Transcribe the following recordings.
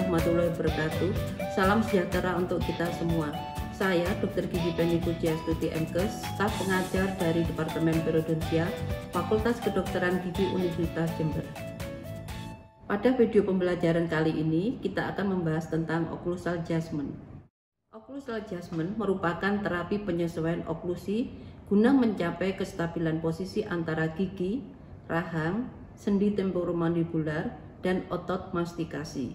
warahmatullahi wabarakatuh. Salam sejahtera untuk kita semua. Saya Dr. Gigi Penny Pujiastuti MKes, staf pengajar dari Departemen Periodontia, Fakultas Kedokteran Gigi Universitas Jember. Pada video pembelajaran kali ini, kita akan membahas tentang occlusal adjustment. Occlusal adjustment merupakan terapi penyesuaian oklusi guna mencapai kestabilan posisi antara gigi, rahang, sendi temporomandibular, dan otot mastikasi.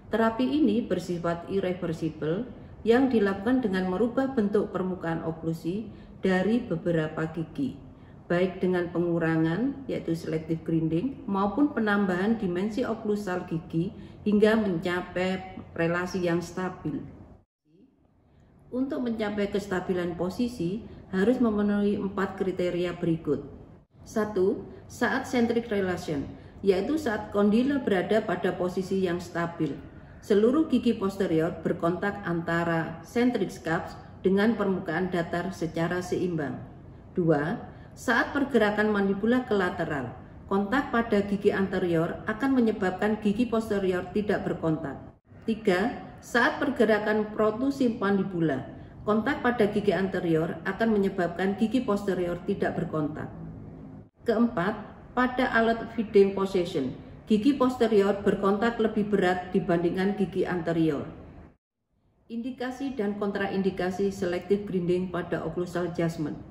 Terapi ini bersifat irreversibel yang dilakukan dengan merubah bentuk permukaan oklusi dari beberapa gigi, baik dengan pengurangan yaitu selective grinding maupun penambahan dimensi oklusal gigi hingga mencapai relasi yang stabil. Untuk mencapai kestabilan posisi harus memenuhi 4 kriteria berikut. 1. Saat centric relation, yaitu saat kondila berada pada posisi yang stabil. Seluruh gigi posterior berkontak antara centric scapes dengan permukaan datar secara seimbang. 2. Saat pergerakan mandibula ke lateral, kontak pada gigi anterior akan menyebabkan gigi posterior tidak berkontak. 3. Saat pergerakan protusi mandibula, kontak pada gigi anterior akan menyebabkan gigi posterior tidak berkontak. Keempat, pada alat feeding position, gigi posterior berkontak lebih berat dibandingkan gigi anterior. Indikasi dan kontraindikasi selective grinding pada occlusal adjustment.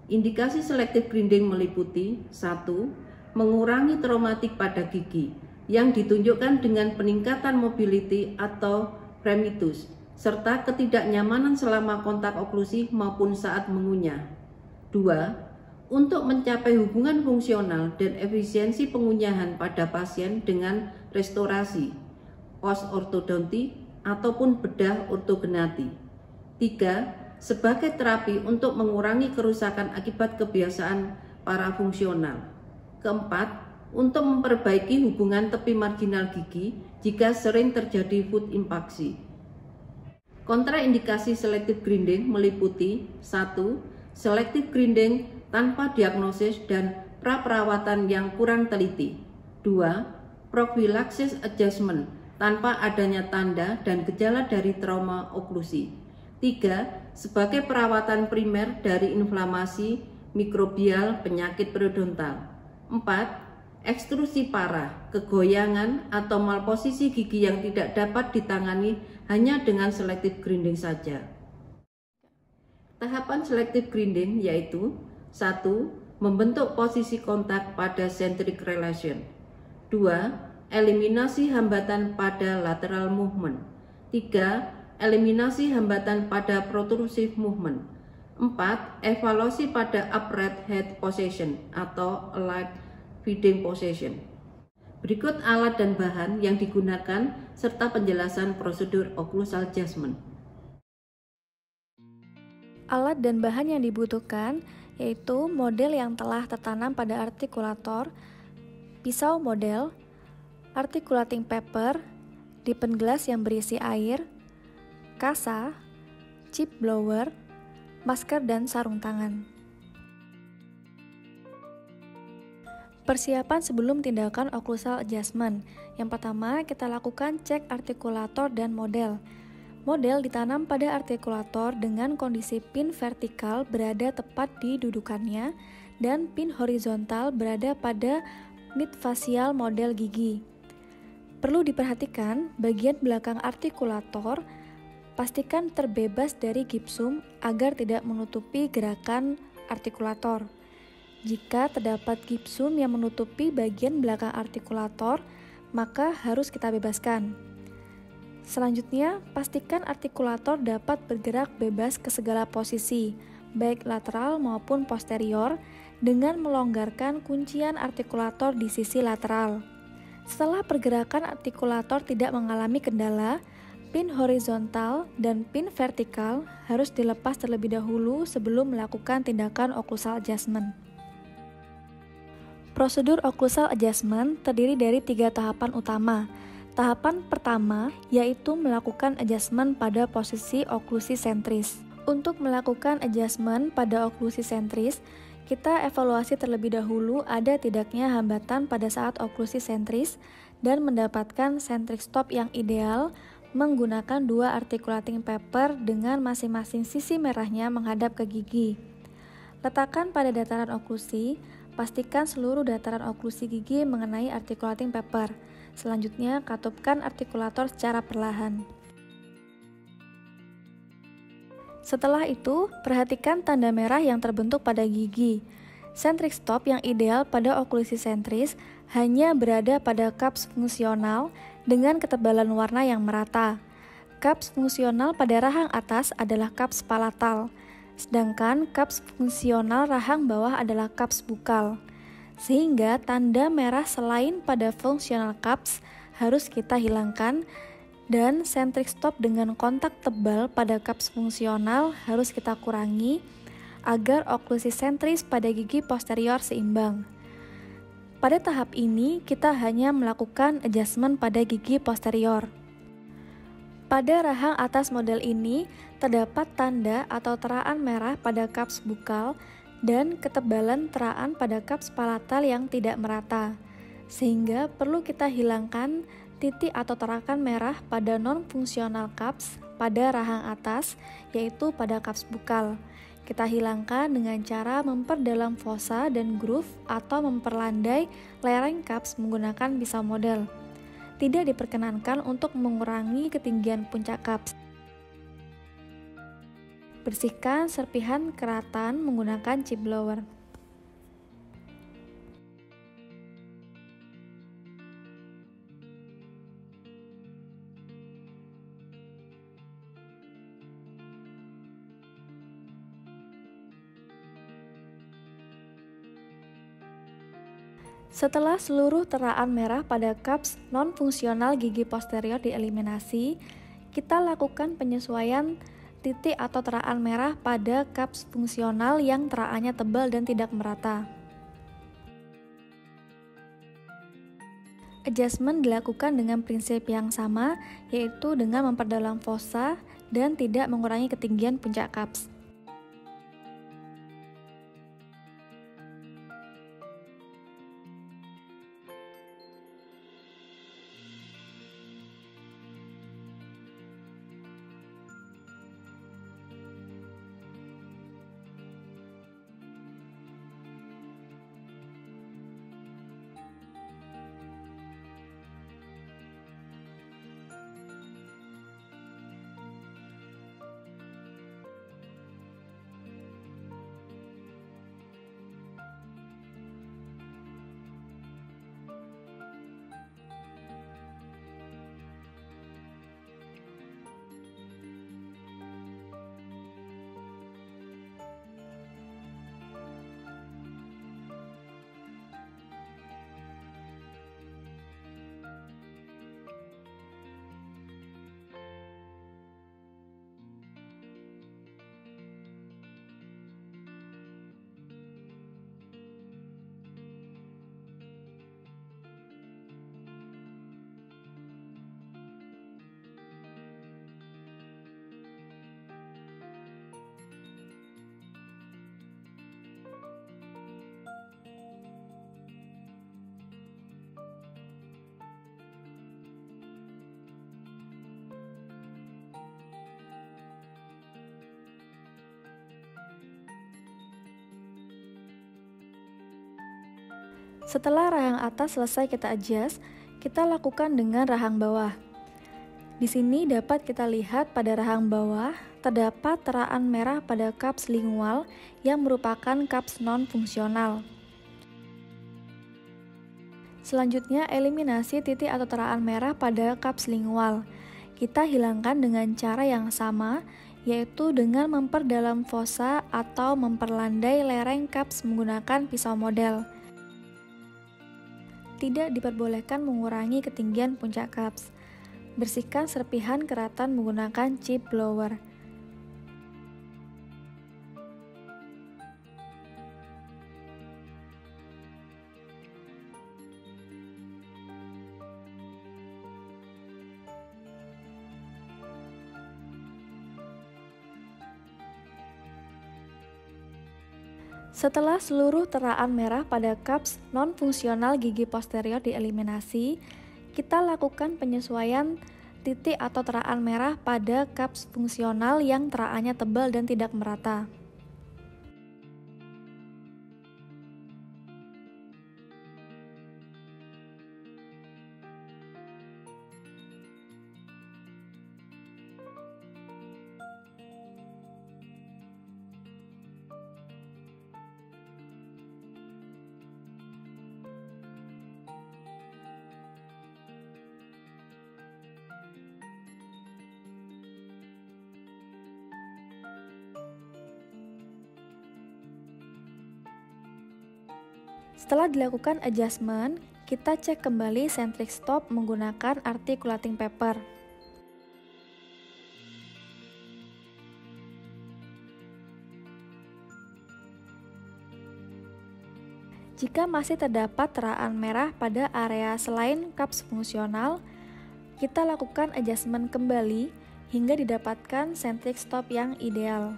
Indikasi selective grinding meliputi 1. Mengurangi traumatik pada gigi yang ditunjukkan dengan peningkatan mobility atau fremitus serta ketidaknyamanan selama kontak oklusi maupun saat mengunyah. 2. Untuk mencapai hubungan fungsional dan efisiensi pengunyahan pada pasien dengan restorasi, post-ortodonti ataupun bedah ortognati. 3. Sebagai terapi untuk mengurangi kerusakan akibat kebiasaan parafungsional. 4. Untuk memperbaiki hubungan tepi marginal gigi jika sering terjadi food impaksi. Kontraindikasi selective grinding meliputi 1. Selective grinding tanpa diagnosis dan pra-perawatan yang kurang teliti. 2. Prophylaxis adjustment tanpa adanya tanda dan gejala dari trauma oklusi. 3. Sebagai perawatan primer dari inflamasi mikrobial penyakit periodontal. 4. Ekstrusi parah, kegoyangan atau malposisi gigi yang tidak dapat ditangani hanya dengan selective grinding saja. Tahapan selective grinding yaitu 1. Membentuk posisi kontak pada centric relation. 2. Eliminasi hambatan pada lateral movement. 3. Eliminasi hambatan pada protrusive movement. 4. Evaluasi pada upright head position atau aligned feeding position. Berikut alat dan bahan yang digunakan serta penjelasan prosedur occlusal adjustment. Alat dan bahan yang dibutuhkan yaitu model yang telah tertanam pada artikulator, pisau model, articulating paper, dipen gelas yang berisi air, kasa, chip blower, masker dan sarung tangan. Persiapan sebelum tindakan occlusal adjustment. Yang pertama, kita lakukan cek artikulator dan model. Model ditanam pada artikulator dengan kondisi pin vertikal berada tepat di dudukannya dan pin horizontal berada pada midfacial model gigi. Perlu diperhatikan bagian belakang artikulator, pastikan terbebas dari gipsum agar tidak menutupi gerakan artikulator. Jika terdapat gipsum yang menutupi bagian belakang artikulator, maka harus kita bebaskan. Selanjutnya, pastikan artikulator dapat bergerak bebas ke segala posisi, baik lateral maupun posterior, dengan melonggarkan kuncian artikulator di sisi lateral. Setelah pergerakan artikulator tidak mengalami kendala, pin horizontal dan pin vertikal harus dilepas terlebih dahulu sebelum melakukan tindakan occlusal adjustment. Prosedur occlusal adjustment terdiri dari 3 tahapan utama. Tahapan pertama yaitu melakukan adjustment pada posisi oklusi sentris. Untuk melakukan adjustment pada oklusi sentris, kita evaluasi terlebih dahulu ada tidaknya hambatan pada saat oklusi sentris dan mendapatkan centric stop yang ideal menggunakan 2 articulating paper dengan masing-masing sisi merahnya menghadap ke gigi. Letakkan pada dataran oklusi, pastikan seluruh dataran oklusi gigi mengenai articulating paper. Selanjutnya, katupkan artikulator secara perlahan. Setelah itu, perhatikan tanda merah yang terbentuk pada gigi. Centric stop yang ideal pada oklusi sentris hanya berada pada cups fungsional dengan ketebalan warna yang merata. Cups fungsional pada rahang atas adalah cups palatal, sedangkan cups fungsional rahang bawah adalah cups bukal. Sehingga tanda merah selain pada fungsional cups harus kita hilangkan dan centric stop dengan kontak tebal pada cups fungsional harus kita kurangi agar oklusi sentris pada gigi posterior seimbang. Pada tahap ini, kita hanya melakukan adjustment pada gigi posterior. Pada rahang atas model ini, terdapat tanda atau teraan merah pada cups bukal dan ketebalan teraan pada cups palatal yang tidak merata, sehingga perlu kita hilangkan titik atau terakan merah pada non-fungsional cups pada rahang atas, yaitu pada cups bukal. Kita hilangkan dengan cara memperdalam fossa dan groove atau memperlandai lereng cups menggunakan pisau model. Tidak diperkenankan untuk mengurangi ketinggian puncak cups. Bersihkan serpihan keratan menggunakan chip blower. Setelah seluruh teraan merah pada cups non-fungsional gigi posterior dieliminasi, kita lakukan penyesuaian titik atau teraan merah pada cups fungsional yang teraannya tebal dan tidak merata. Adjustment dilakukan dengan prinsip yang sama, yaitu dengan memperdalam fossa dan tidak mengurangi ketinggian puncak cups. Setelah rahang atas selesai kita adjust, kita lakukan dengan rahang bawah. Di sini dapat kita lihat pada rahang bawah terdapat teraan merah pada cups lingual yang merupakan cups non-fungsional. Selanjutnya, eliminasi titik atau teraan merah pada cups lingual. Kita hilangkan dengan cara yang sama, yaitu dengan memperdalam fossa atau memperlandai lereng cups menggunakan pisau model. Tidak diperbolehkan mengurangi ketinggian puncak cups. Bersihkan serpihan keratan menggunakan chip blower. Setelah seluruh teraan merah pada cups non-fungsional gigi posterior dieliminasi, kita lakukan penyesuaian titik atau teraan merah pada caps fungsional yang teraannya tebal dan tidak merata. Setelah dilakukan adjustment, kita cek kembali centric stop menggunakan articulating paper. Jika masih terdapat teraan merah pada area selain caps fungsional, kita lakukan adjustment kembali hingga didapatkan centric stop yang ideal.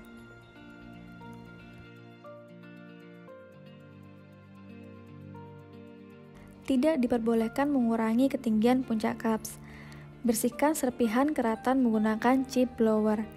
Tidak diperbolehkan mengurangi ketinggian puncak caps. Bersihkan serpihan keratan menggunakan chip blower.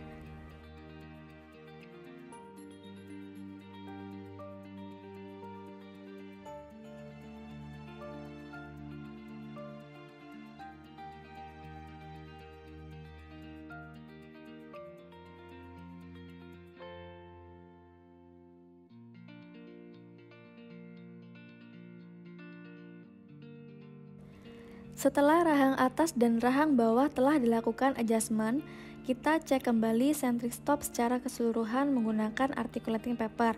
Setelah rahang atas dan rahang bawah telah dilakukan adjustment, kita cek kembali centric stop secara keseluruhan menggunakan articulating paper.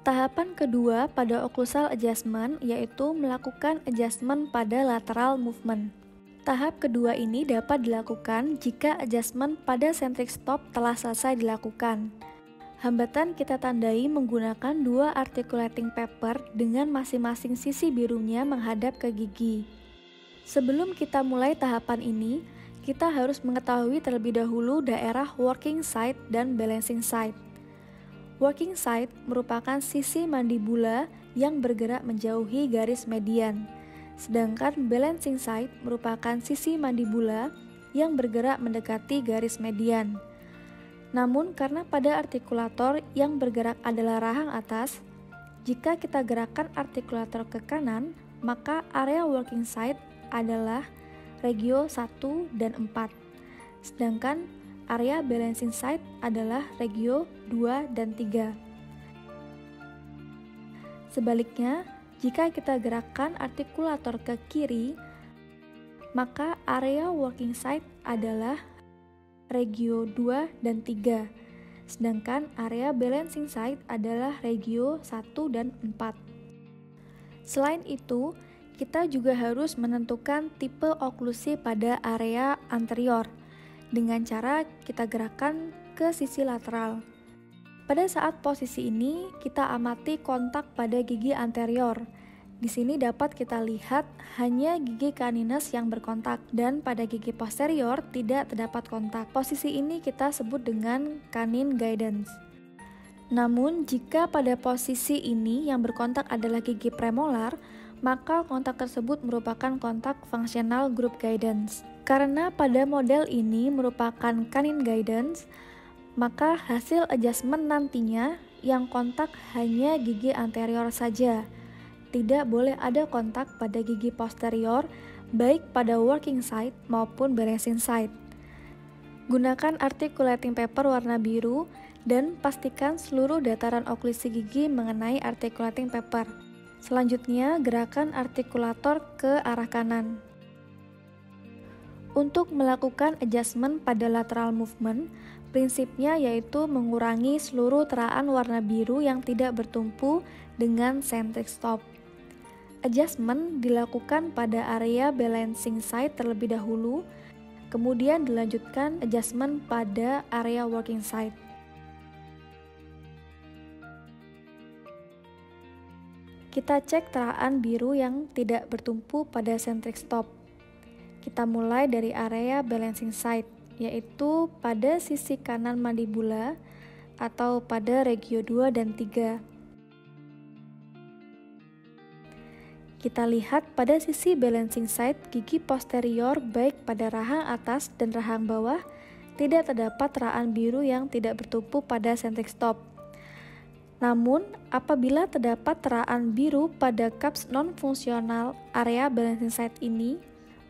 Tahapan kedua pada occlusal adjustment yaitu melakukan adjustment pada lateral movement. Tahap kedua ini dapat dilakukan jika adjustment pada centric stop telah selesai dilakukan. Hambatan kita tandai menggunakan dua articulating paper dengan masing-masing sisi birunya menghadap ke gigi. Sebelum kita mulai tahapan ini, kita harus mengetahui terlebih dahulu daerah working side dan balancing side. Working side merupakan sisi mandibula yang bergerak menjauhi garis median. Sedangkan balancing side merupakan sisi mandibula yang bergerak mendekati garis median. Namun karena pada artikulator yang bergerak adalah rahang atas, jika kita gerakkan artikulator ke kanan, maka area working side adalah regio 1 dan 4. Sedangkan area balancing side adalah regio 2 dan 3. Sebaliknya, jika kita gerakkan artikulator ke kiri, maka area working side adalah regio 2 dan 3, sedangkan area balancing side adalah regio 1 dan 4. Selain itu, kita juga harus menentukan tipe oklusi pada area anterior dengan cara kita gerakkan ke sisi lateral. Pada saat posisi ini, kita amati kontak pada gigi anterior. Di sini dapat kita lihat hanya gigi canines yang berkontak dan pada gigi posterior tidak terdapat kontak. Posisi ini kita sebut dengan canine guidance. Namun, jika pada posisi ini yang berkontak adalah gigi premolar, maka kontak tersebut merupakan kontak functional group guidance. Karena pada model ini merupakan canine guidance, maka hasil adjustment nantinya yang kontak hanya gigi anterior saja. Tidak boleh ada kontak pada gigi posterior, baik pada working side maupun balancing side. Gunakan articulating paper warna biru dan pastikan seluruh dataran oklusi gigi mengenai articulating paper. Selanjutnya, gerakan artikulator ke arah kanan. Untuk melakukan adjustment pada lateral movement, prinsipnya yaitu mengurangi seluruh teraan warna biru yang tidak bertumpu dengan centric stop. Adjustment dilakukan pada area balancing side terlebih dahulu, kemudian dilanjutkan adjustment pada area working side. Kita cek teraan biru yang tidak bertumpu pada centric stop. Kita mulai dari area balancing site, yaitu pada sisi kanan mandibula atau pada regio 2 dan 3. Kita lihat pada sisi balancing site gigi posterior baik pada rahang atas dan rahang bawah tidak terdapat teraan biru yang tidak bertumpu pada centric stop. Namun, apabila terdapat teraan biru pada cups non-fungsional area balancing site ini,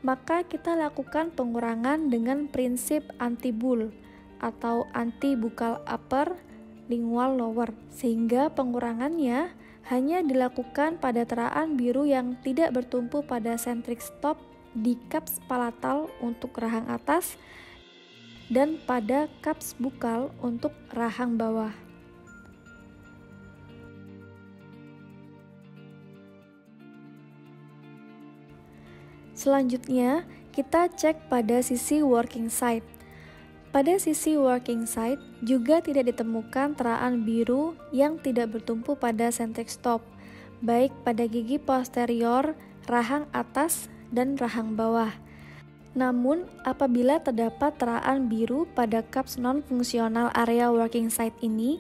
maka kita lakukan pengurangan dengan prinsip anti-bull atau anti-buccal upper, lingual lower, sehingga pengurangannya hanya dilakukan pada teraan biru yang tidak bertumpu pada centric stop di cups palatal untuk rahang atas dan pada cups buccal untuk rahang bawah. Selanjutnya, kita cek pada sisi working side. Pada sisi working side juga tidak ditemukan teraan biru yang tidak bertumpu pada centric stop, baik pada gigi posterior, rahang atas, dan rahang bawah. Namun, apabila terdapat teraan biru pada cups non-fungsional area working side ini,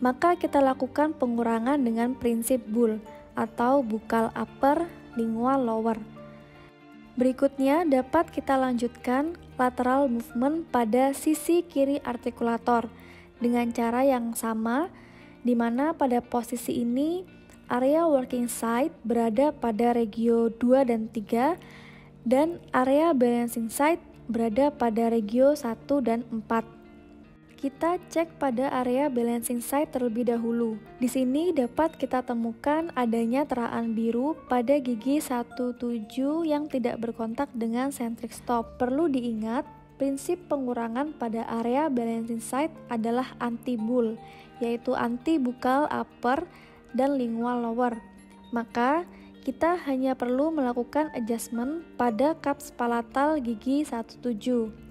maka kita lakukan pengurangan dengan prinsip bull atau buccal upper, lingual lower. Berikutnya dapat kita lanjutkan lateral movement pada sisi kiri artikulator dengan cara yang sama, di mana pada posisi ini area working side berada pada regio 2 dan 3 dan area balancing side berada pada regio 1 dan 4. Kita cek pada area balancing side terlebih dahulu. Di sini dapat kita temukan adanya teraan biru pada gigi 17 yang tidak berkontak dengan centric stop. Perlu diingat, prinsip pengurangan pada area balancing side adalah anti-bull, yaitu anti-buccal upper dan lingual lower. Maka, kita hanya perlu melakukan adjustment pada cups palatal gigi 17.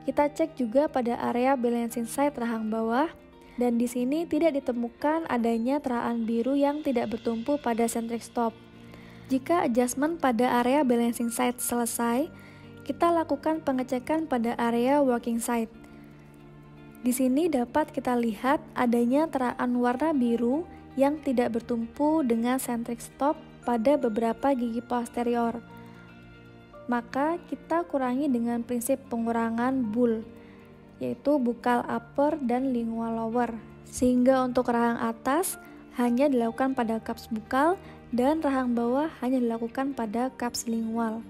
Kita cek juga pada area balancing side rahang bawah, dan di sini tidak ditemukan adanya teraan biru yang tidak bertumpu pada centric stop. Jika adjustment pada area balancing side selesai, kita lakukan pengecekan pada area working side. Di sini dapat kita lihat adanya teraan warna biru yang tidak bertumpu dengan centric stop pada beberapa gigi posterior. Maka kita kurangi dengan prinsip pengurangan bull, yaitu buccal upper dan lingual lower, sehingga untuk rahang atas hanya dilakukan pada cups buccal dan rahang bawah hanya dilakukan pada cups lingual.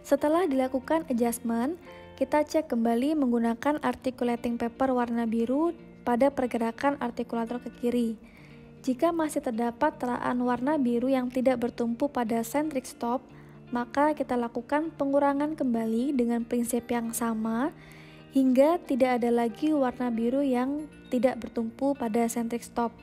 Setelah dilakukan adjustment, kita cek kembali menggunakan articulating paper warna biru pada pergerakan artikulator ke kiri. Jika masih terdapat teraan warna biru yang tidak bertumpu pada centric stop, maka kita lakukan pengurangan kembali dengan prinsip yang sama hingga tidak ada lagi warna biru yang tidak bertumpu pada centric stop.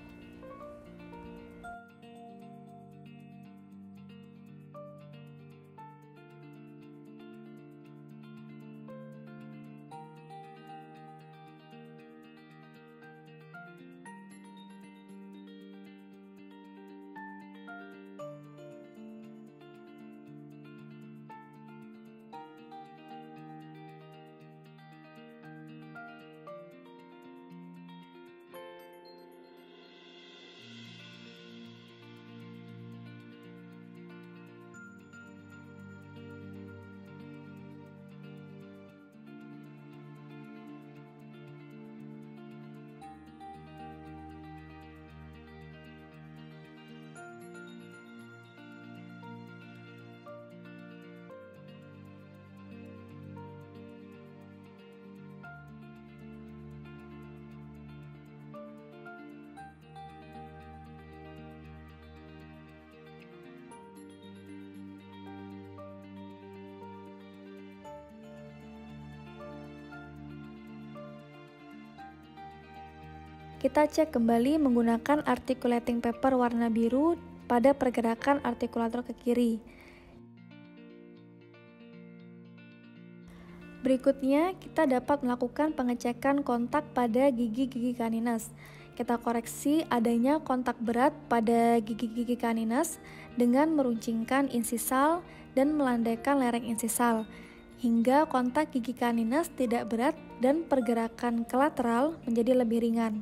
Kita cek kembali menggunakan articulating paper warna biru pada pergerakan artikulator ke kiri. Berikutnya, kita dapat melakukan pengecekan kontak pada gigi-gigi canines. Kita koreksi adanya kontak berat pada gigi-gigi canines dengan meruncingkan insisal dan melandaikan lereng insisal, hingga kontak gigi canines tidak berat dan pergerakan ke lateral menjadi lebih ringan.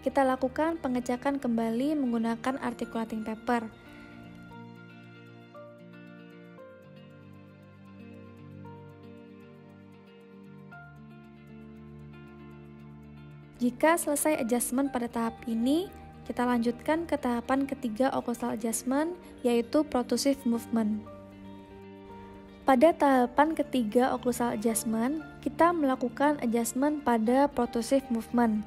Kita lakukan pengecekan kembali menggunakan articulating paper. Jika selesai adjustment pada tahap ini, kita lanjutkan ke tahapan ketiga occlusal adjustment, yaitu protrusive movement. Pada tahapan ketiga occlusal adjustment, kita melakukan adjustment pada protrusive movement.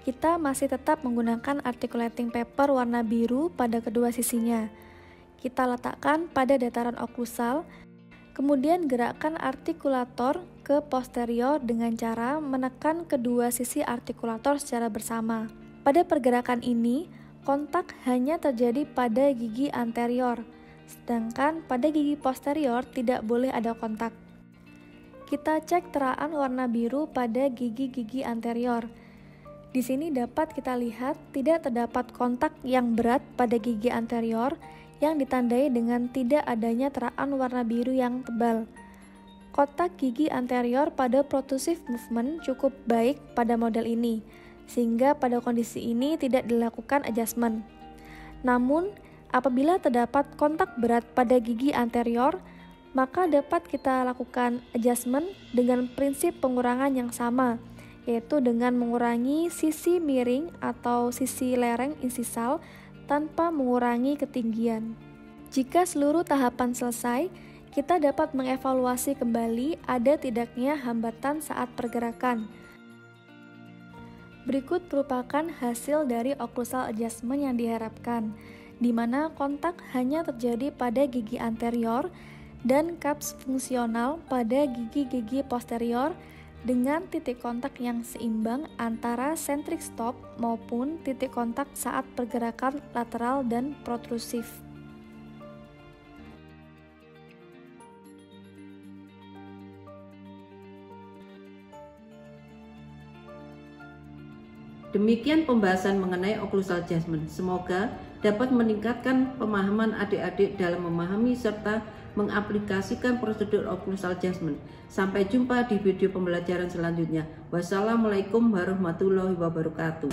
Kita masih tetap menggunakan articulating paper warna biru pada kedua sisinya. Kita letakkan pada dataran oklusal, kemudian gerakkan artikulator ke posterior dengan cara menekan kedua sisi artikulator secara bersama. Pada pergerakan ini, kontak hanya terjadi pada gigi anterior, sedangkan pada gigi posterior tidak boleh ada kontak. Kita cek teraan warna biru pada gigi-gigi anterior. Di sini dapat kita lihat tidak terdapat kontak yang berat pada gigi anterior yang ditandai dengan tidak adanya teraan warna biru yang tebal. Kotak gigi anterior pada protrusive movement cukup baik pada model ini, sehingga pada kondisi ini tidak dilakukan adjustment. Namun, apabila terdapat kontak berat pada gigi anterior, maka dapat kita lakukan adjustment dengan prinsip pengurangan yang sama, yaitu dengan mengurangi sisi miring atau sisi lereng insisal tanpa mengurangi ketinggian. Jika seluruh tahapan selesai, kita dapat mengevaluasi kembali ada tidaknya hambatan saat pergerakan. Berikut merupakan hasil dari occlusal adjustment yang diharapkan, di mana kontak hanya terjadi pada gigi anterior dan cups fungsional pada gigi-gigi posterior dengan titik kontak yang seimbang antara centric stop maupun titik kontak saat pergerakan lateral dan protrusif. Demikian pembahasan mengenai occlusal adjustment. Semoga dapat meningkatkan pemahaman adik-adik dalam memahami serta mengaplikasikan prosedur occlusal adjustment. Sampai jumpa di video pembelajaran selanjutnya. Wassalamualaikum warahmatullahi wabarakatuh.